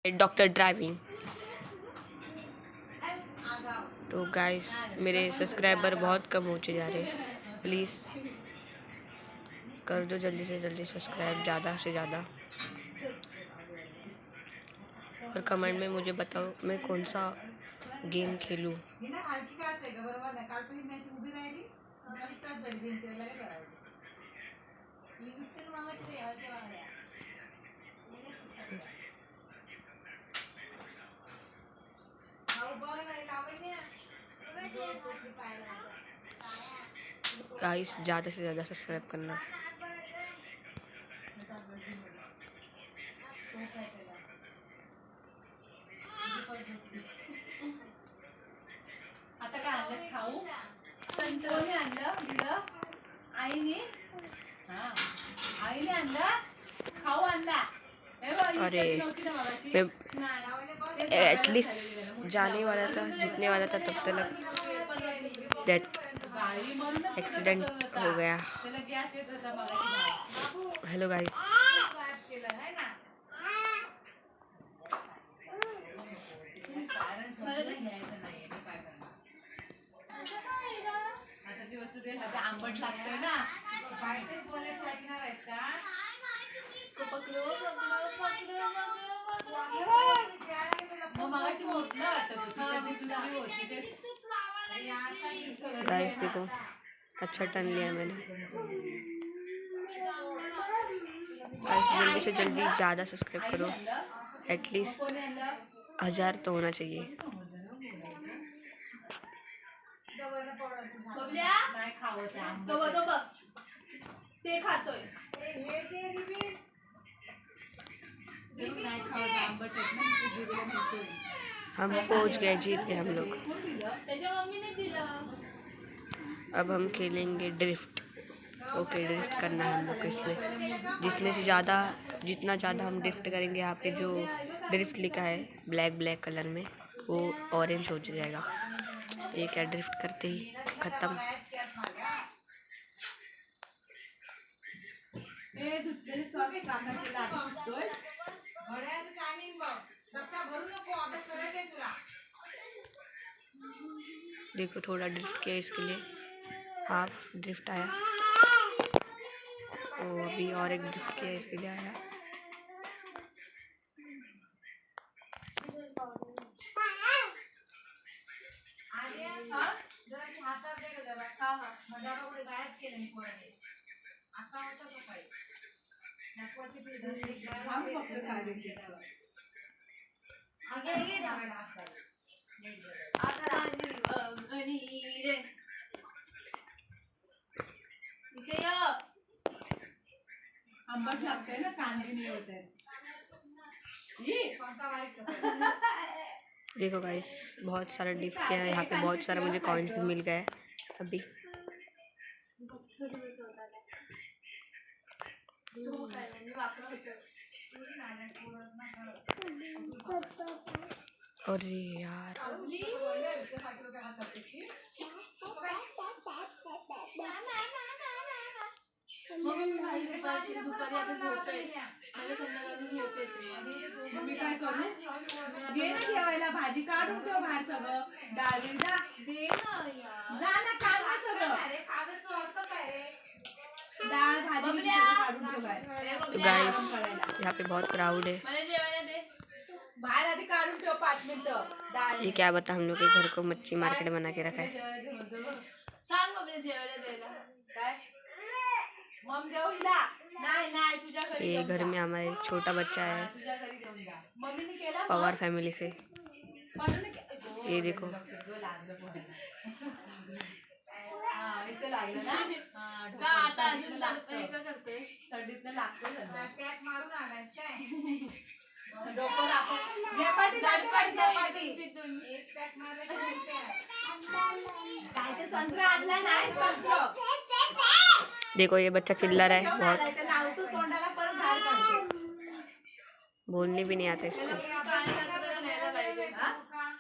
Doctor driving. तो guys मेरे subscriber बहुत कम होते जा रहे, प्लीज़ कर दो जल्दी से जल्दी सब्सक्राइब ज़्यादा से ज़्यादा, और कमेंट में मुझे बताओ मैं कौन सा गेम खेलूं। गाइस ज़्यादा से ज़्यादा सब्सक्राइब करना। आता काय आणलं खाऊ? संतोने आणलं दिलं आईने. हां आईने आणलं खाऊ आणला. अरे मैं एटलीस्ट जाने वाला था, जीतने वाला था, तब तक डेथ एक्सीडेंट हो गया। हेलो गाइस, आंबट लागतंय ना बाहेरच बोलायचं लागणार आहे का? पकडो मगाशी मोठलं वाटत होती दुसरी होती ते। गाइस देखो अच्छा टर्न लिया मैंने। गाइस जल्दी से जल्दी ज़्यादा सब्सक्राइब करो, एटलीस्ट 1000 तो होना चाहिए। नाही खावत ते खातोय हम पहुंच गए, जीत गए हम लोग। अब हम खेलेंगे ड्रिफ्ट। ओके ड्रिफ्ट करना है हम लोग को इसमें, जिसमें से ज़्यादा जितना ज़्यादा हम ड्रिफ्ट करेंगे, यहाँ पे जो ड्रिफ्ट लिखा है ब्लैक कलर में वो ऑरेंज हो जाएगा। ये क्या ड्रिफ्ट करते ही ख़त्म। देखो थोड़ा ड्रिफ्ट किया इसके लिए, हाफ ड्रिफ्ट आया, और अभी और एक ड्रिफ्ट किया इसके लिए आया। आंबट लागतंय ना, कांदे नाही होत आहेत। देखो गाइस बहुत सारा ड्रिफ्ट किया है, यहाँ पे बहुत सारा मुझे कॉइन्स भी मिल गए अभी। अरे यार दुपारी आता झोप येते, मला संध्याकाळी झोप येते। मी काय करू? घे ना जेवायला, भाजी काढून ठेव बाहेर सगळं, डाळ जा दे ना यार, जा ना काढ ना सगळं, डाळ भाजी काढून ठेव बाहेर। गाइस यहाँ पे बहुत क्राउड है, मला जेवायला दे, बाहेर आधी काढून ठेव 5 मिनिटं डाळ। ये क्या बता हम लोग के घर को मच्छी मार्केट बना के रखा है। सांग बबल्या जेवायला द्यायला। काय मम देऊ हिला? नाही नाही तुझ्या घरी ये घेऊन घर जा। में हमारे एक छोटा बच्चा है, तुझ्या घरी घेऊन जा। मम्मीने केला पवार फैमिली से। मम्मीने ये देखो हां इथे लागलं ना, का आता अजून हे का करतोय? थंडीतनं लागतं सगळं, पॅक मारून आलाय काय डोकं आपण झेपाटी तिथून एक पॅक मारलं काय ते संत्रा आणला नाही संत्र। देखो ये बच्चा चिल्ला रहा है बहुत, लावतो तोंडाला परत बाहेर काढतो। बोलने भी नहीं आता इसको।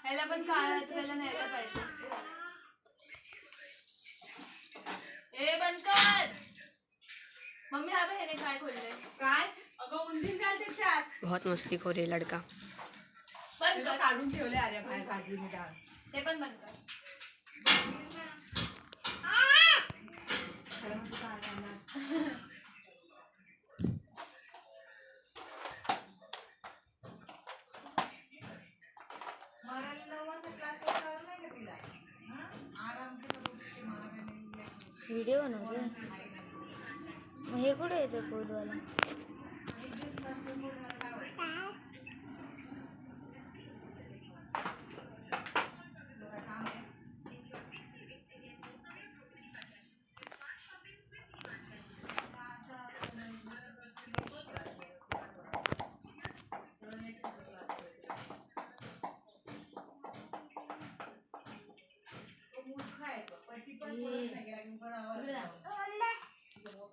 ह्याला पण काळाला न्यायला पाहिजे। ए बंद कर मम्मी, हा ह्याने काय खोललंय? काय अगं उंदीर घाल त्याच्यात। बहुत मस्ती खो रही है लड़का। बंद ते कर. काढून ठेवले अरे बाहेर भाजी मी डाळ. ते पण बंद कर. खरं म्हणजे काय आणणार? व्हिडिओ बनवते मग हे कुठे येतं कोदवाला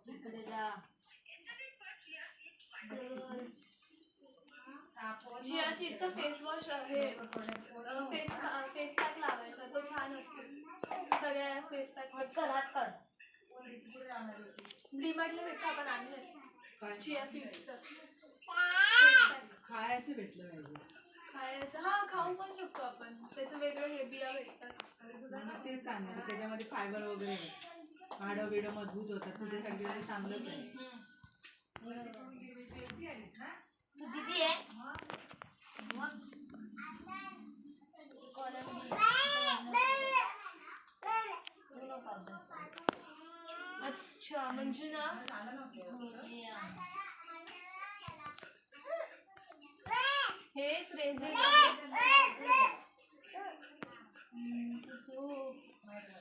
इकडे जा चिया सीडचा फेस वॉश हे फेस पॅक लावायचा तो छान असतो सगळ्या फेस पॅक हात कर डीमार्टला भेटतं आपण आणलं काय? चिया सीडचं खायचं भेटलं पाहिजे. खायचं हा खाऊ पण शकतो आपण त्याचं वेगळं हे बिया भेटतात मग तेच सांगणार त्याच्यामध्ये फायबर वगैरे आहे. हाडं बिडं मजबूत होतात तुझ्यासाठी ते चांगलंच आहे. तू दिदी आहे मग अच्छा म्हणजे ना हे फ्रेजेस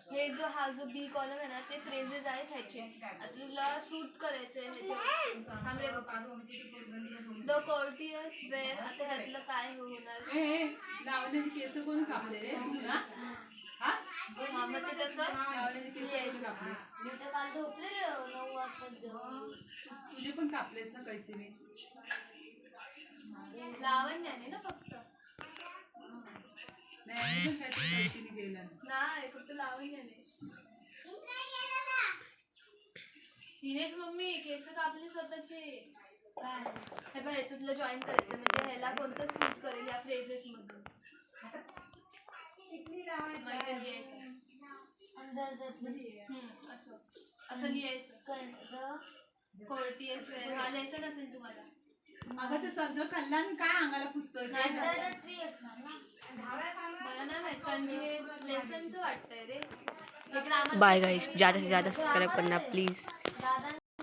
हे जो हा जो बी कॉलम आहे ना ते फ्रेजेस आहेत ह्याचे आता तुला सूट करायचंय ह्याचे द कॉर्टियस वेअर आता ह्यातलं काय होणार लावण्याची केस कोण कापले रे? हा? हा? हा मग ते तसं लावण्याचे केस कोण कापले? मी तर काल झोपले 9 वाजता तुझे पण कापलेस ना कैचीने? लावण्याने ना फक्त नाही पण कैचीने गेला नाही फक्त लावण्याने तिनेच मम्मी केस कापले स्वतःचे हे बघ ह्याचं तुला जॉईन करायचं म्हणजे ह्याला कोणतं सूट करेल या फ्रेजेस मधून माहिती लिहायचं असं असं लिहायचं कोर्टियस वेअर हा लेसन असेल तुम्हाला अगं ते सगळं कल्याण काय अंगाला पुसतोय नाही मला नाही माहित कारण की हे लेसनचं वाटतंय रे हे ग्रामर बाय गाइस, ज़्यादा से ज़्यादा सब्सक्राइब करना प्लीज़. दादा